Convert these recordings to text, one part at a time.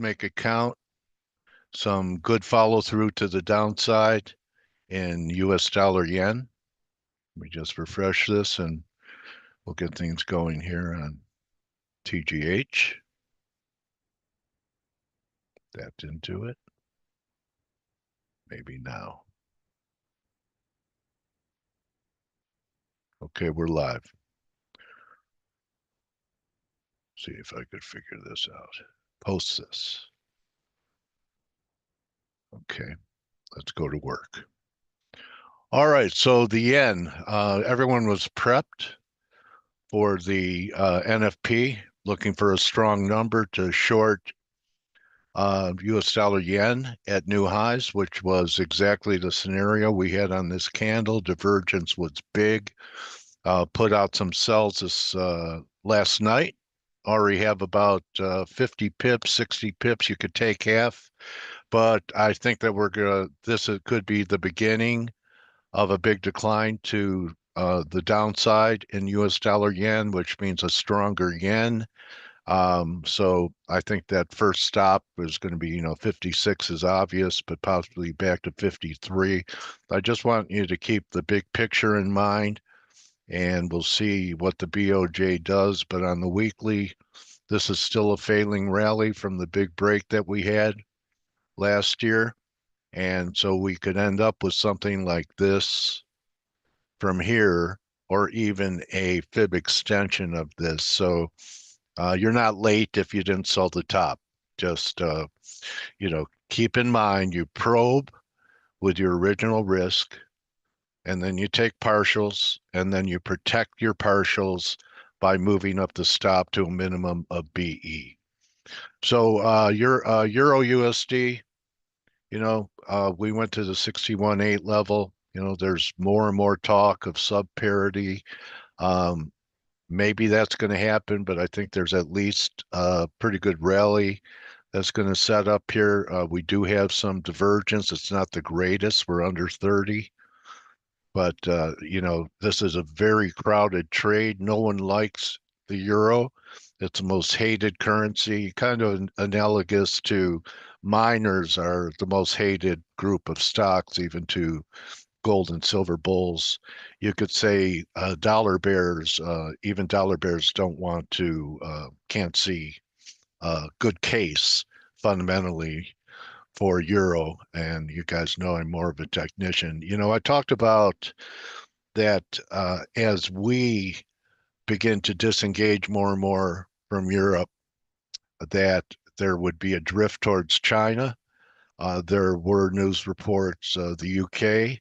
make it count. Some good follow through to the downside in US dollar yen. Let me just refresh this and we'll get things going here on TGH. That didn't do it. Maybe now. Okay, we're live. See if I could figure this out. Post this. Okay, let's go to work. All right, so the yen, everyone was prepped for the NFP, looking for a strong number to short US dollar yen at new highs, which was exactly the scenario we had on this candle. Divergence was big. Put out some sells this last night. Already have about 50 pips, 60 pips. You could take half, but I think that this could be the beginning of a big decline to the downside in US dollar yen, which means a stronger yen. So I think that first stop is going to be, 56 is obvious, but possibly back to 53. I just want you to keep the big picture in mind, and we'll see what the BOJ does. But on the weekly, this is still a failing rally from the big break that we had last year. And so we could end up with something like this from here, or even a fib extension of this. So you're not late if you didn't sell the top. Just, keep in mind you probe with your original risk, and then you take partials, and then you protect your partials by moving up the stop to a minimum of BE. So your Euro USD, we went to the 61.8 level. There's more and more talk of sub parity. Maybe that's going to happen, but I think there's at least a pretty good rally that's going to set up here. We do have some divergence. It's not the greatest. We're under 30. But, this is a very crowded trade. No one likes the euro. It's the most hated currency, kind of analogous to miners are the most hated group of stocks, even to gold and silver bulls. You could say dollar bears, even dollar bears can't see a good case fundamentally for euro. And you guys know I'm more of a technician. I talked about that as we begin to disengage more and more from Europe, that there would be a drift towards China. There were news reports, the UK,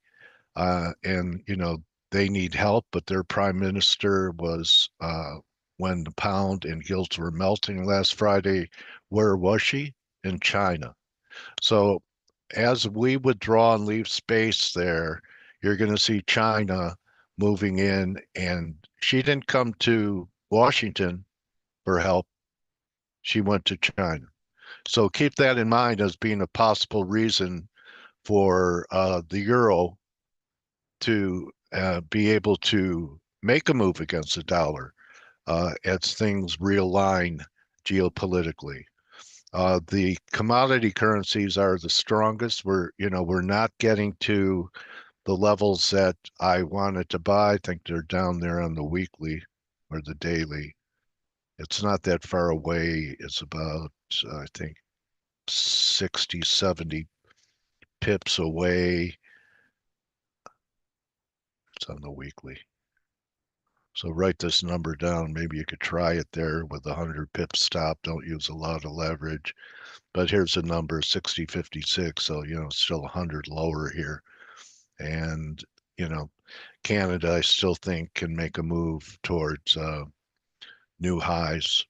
and they need help, but their prime minister was when the pound and gilts were melting last Friday. Where was she? In China. So as we withdraw and leave space there, you're going to see China moving in, and she didn't come to Washington for help. She went to China. So keep that in mind as being a possible reason for the euro to be able to make a move against the dollar as things realign geopolitically. The commodity currencies are the strongest. We're not getting to the levels that I wanted to buy. I think they're down there on the weekly or the daily. It's not that far away. It's about, I think, 60, 70 pips away. It's on the weekly. So write this number down. Maybe you could try it there with a 100 pip stop. Don't use a lot of leverage. But here's a number, 60.56. So, still 100 lower here. And, Canada, I still think, can make a move towards new highs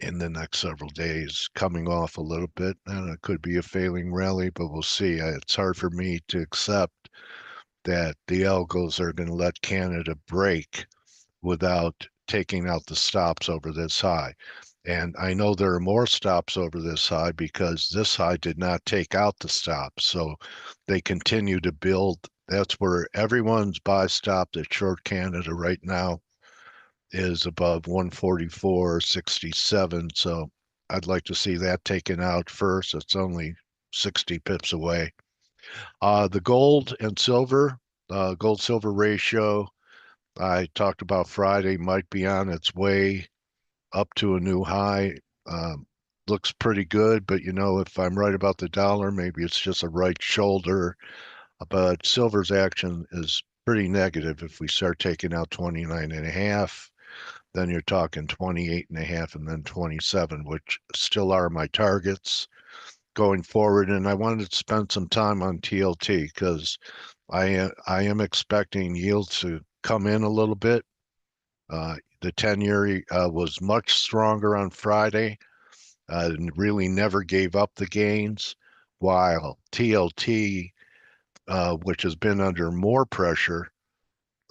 in the next several days, coming off a little bit. And it could be a failing rally, but we'll see. It's hard for me to accept that the algos are going to let Canada break without taking out the stops over this high. And I know there are more stops over this high because this high did not take out the stops. So they continue to build. That's where everyone's buy stop at short Canada right now is above 144.67. So I'd like to see that taken out first. It's only 60 pips away. The gold and silver, gold silver ratio, I talked about Friday, might be on its way up to a new high. Um, Looks pretty good, but if I'm right about the dollar, maybe it's just a right shoulder. But silver's action is pretty negative. If we start taking out 29 and a half, then you're talking 28 and a half and then 27, which still are my targets going forward. And I wanted to spend some time on TLT because I am expecting yields to come in a little bit. The 10-year was much stronger on Friday and really never gave up the gains, while TLT, which has been under more pressure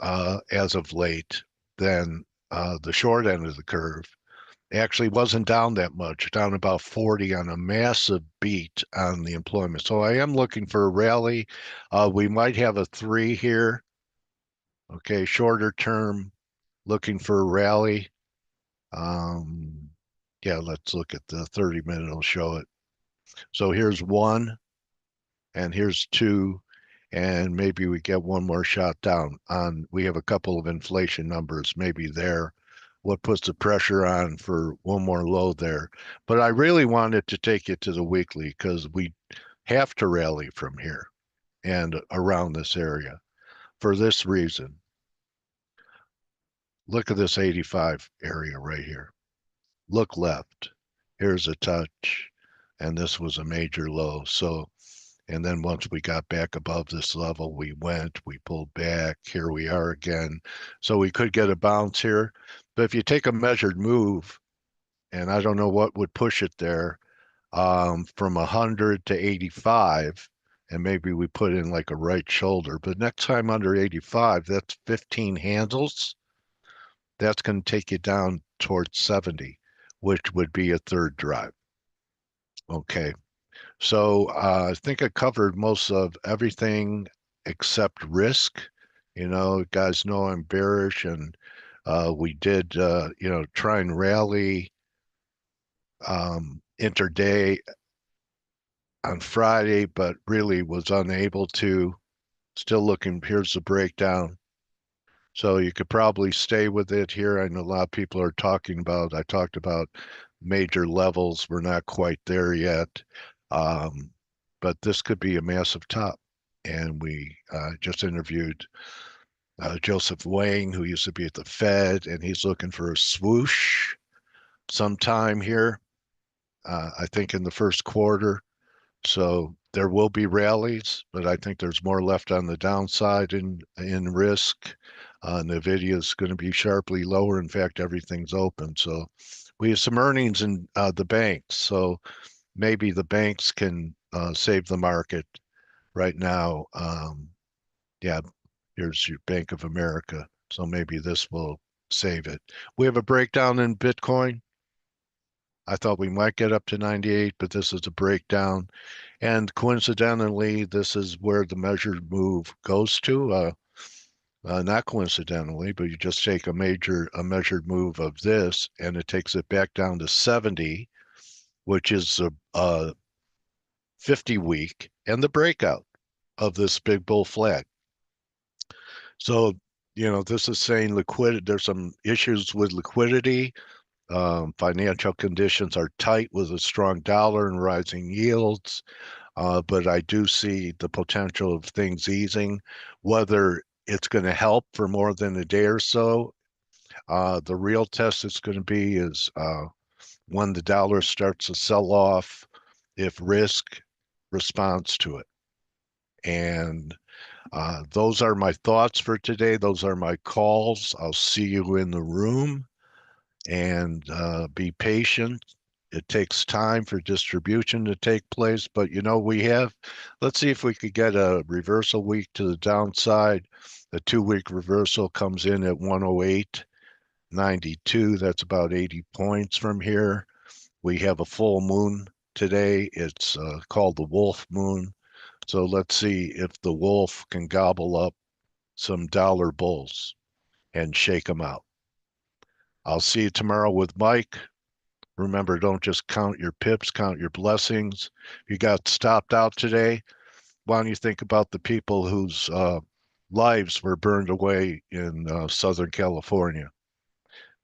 as of late than the short end of the curve, actually wasn't down that much, down about 40 on a massive beat on the employment. So I am looking for a rally. We might have a 3 here. Okay, shorter term, looking for a rally. Um, yeah, let's look at the 30-minute. It'll show it. So here's 1, and here's 2, and maybe we get one more shot down on. We have a couple of inflation numbers, maybe there. What puts the pressure on for one more low there? But I really wanted to take it to the weekly because we have to rally from here and around this area for this reason. Look at this 85 area right here. Look left. Here's a touch, and this was a major low. So, and then once we got back above this level, we pulled back. Here we are again. So we could get a bounce here. But if you take a measured move, and I don't know what would push it there, from 100 to 85, and maybe we put in like a right shoulder. But next time under 85, that's 15 handles. That's going to take you down towards 70, which would be a third drive. Okay. So I think I covered most of everything except risk. Guys know I'm bearish, and we did, try and rally intraday on Friday, but really was unable to. Still looking, here's the breakdown. So you could probably stay with it here. I know a lot of people are I talked about major levels. We're not quite there yet. Um, but this could be a massive top. And we just interviewed Joseph Wang, who used to be at the Fed, and he's looking for a swoosh sometime here, I think in the first quarter. So there will be rallies, but I think there's more left on the downside in risk. Nvidia is going to be sharply lower. In fact, everything's open. So we have some earnings in the banks. So maybe the banks can save the market right now. Yeah, here's your Bank of America. So maybe this will save it. We have a breakdown in Bitcoin. I thought we might get up to 98, but this is a breakdown. And coincidentally, this is where the measured move goes to. Not coincidentally, but you just take a measured move of this, and it takes it back down to 70, which is a 50 week, and the breakout of this big bull flag. So, this is saying liquidity. There's some issues with liquidity. Financial conditions are tight with a strong dollar and rising yields. But I do see the potential of things easing. Whether it's going to help for more than a day or so, the real test is going to be is when the dollar starts to sell off, if risk responds to it. And those are my thoughts for today. Those are my calls. I'll see you in the room, and be patient. It takes time for distribution to take place, but let's see if we could get a reversal week to the downside. The 2-week reversal comes in at 108.92. That's about 80 points from here. We have a full moon today. It's called the wolf moon. So let's see if the wolf can gobble up some dollar bulls and shake them out. I'll see you tomorrow with Mike. Remember, don't just count your pips, count your blessings. You got stopped out today. Why don't you think about the people whose lives were burned away in Southern California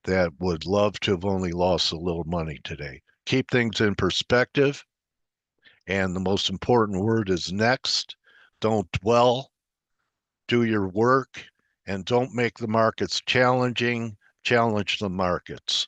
that would love to have only lost a little money today? Keep things in perspective. And the most important word is next. Don't dwell, do your work, and don't make the markets challenging. Challenge the markets.